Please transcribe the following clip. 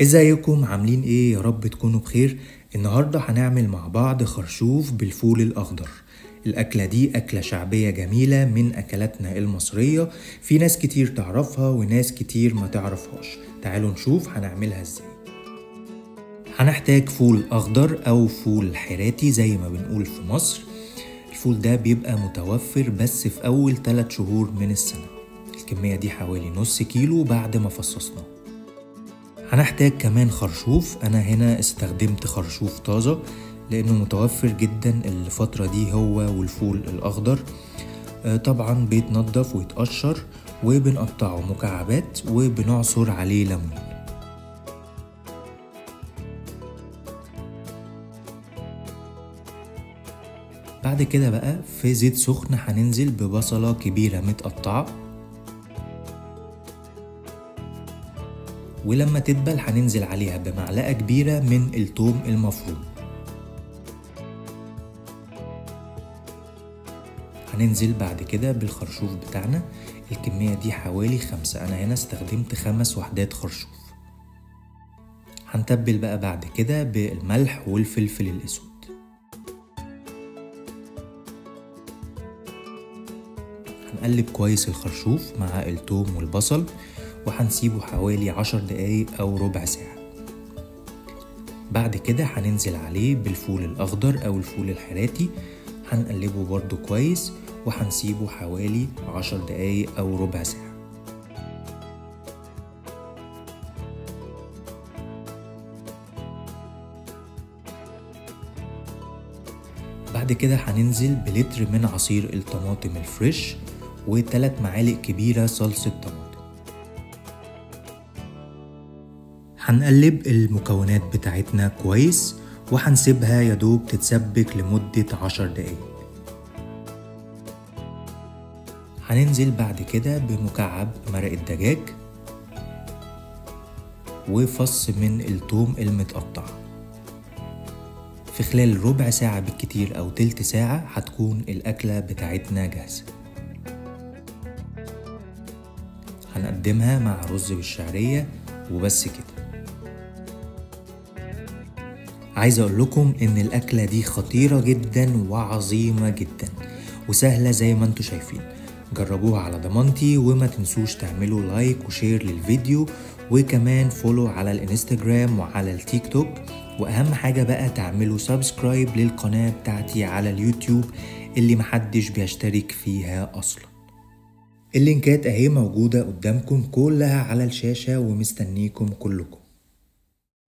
ازيكم عاملين ايه؟ يا رب تكونوا بخير. النهاردة هنعمل مع بعض خرشوف بالفول الأخضر. الأكلة دي أكلة شعبية جميلة من أكلاتنا المصرية، في ناس كتير تعرفها وناس كتير ما تعرفهاش. تعالوا نشوف هنعملها ازاي. هنحتاج فول أخضر أو فول حراتي زي ما بنقول في مصر. الفول ده بيبقى متوفر بس في أول 3 شهور من السنة. الكمية دي حوالي نص كيلو بعد ما فصصناه. هنحتاج كمان خرشوف. انا هنا استخدمت خرشوف طازة لانه متوفر جدا الفترة دي هو والفول الاخضر. طبعا بيتنضف ويتقشر وبنقطعه مكعبات وبنعصر عليه ليمون. بعد كده بقى في زيت سخن هننزل ببصلة كبيرة متقطعة، ولما تدبل هننزل عليها بمعلقة كبيرة من الثوم المفروم. هننزل بعد كده بالخرشوف بتاعنا. الكمية دي حوالي 5، أنا هنا استخدمت 5 وحدات خرشوف. هنتبل بقى بعد كده بالملح والفلفل الأسود. هنقلب كويس الخرشوف مع الثوم والبصل وهنسيبه حوالي 10 دقايق أو ربع ساعة. بعد كده هننزل عليه بالفول الأخضر أو الفول الحراتي، هنقلبه برضو كويس وهنسيبه حوالي 10 دقايق أو ربع ساعة. بعد كده هننزل بلتر من عصير الطماطم الفريش و3 معالق كبيرة صلصة طماطم. هنقلب المكونات بتاعتنا كويس وهنسيبها يدوب تتسبك لمدة 10 دقايق. هننزل بعد كده بمكعب مرق الدجاج وفص من الثوم المتقطع. في خلال ربع ساعة بالكتير أو تلت ساعة هتكون الأكلة بتاعتنا جاهزة. هنقدمها مع رز بالشعرية وبس كده. عايز اقول لكم ان الاكلة دي خطيرة جدا وعظيمة جدا وسهلة زي ما انتوا شايفين. جربوها على ضمانتي، وما تنسوش تعملوا لايك وشير للفيديو، وكمان فولو على الانستجرام وعلى التيك توك، واهم حاجة بقى تعملوا سبسكرايب للقناة بتاعتي على اليوتيوب اللي محدش بيشترك فيها اصلا. اللينكات اهي موجودة قدامكم كلها على الشاشة ومستنيكم كلكم.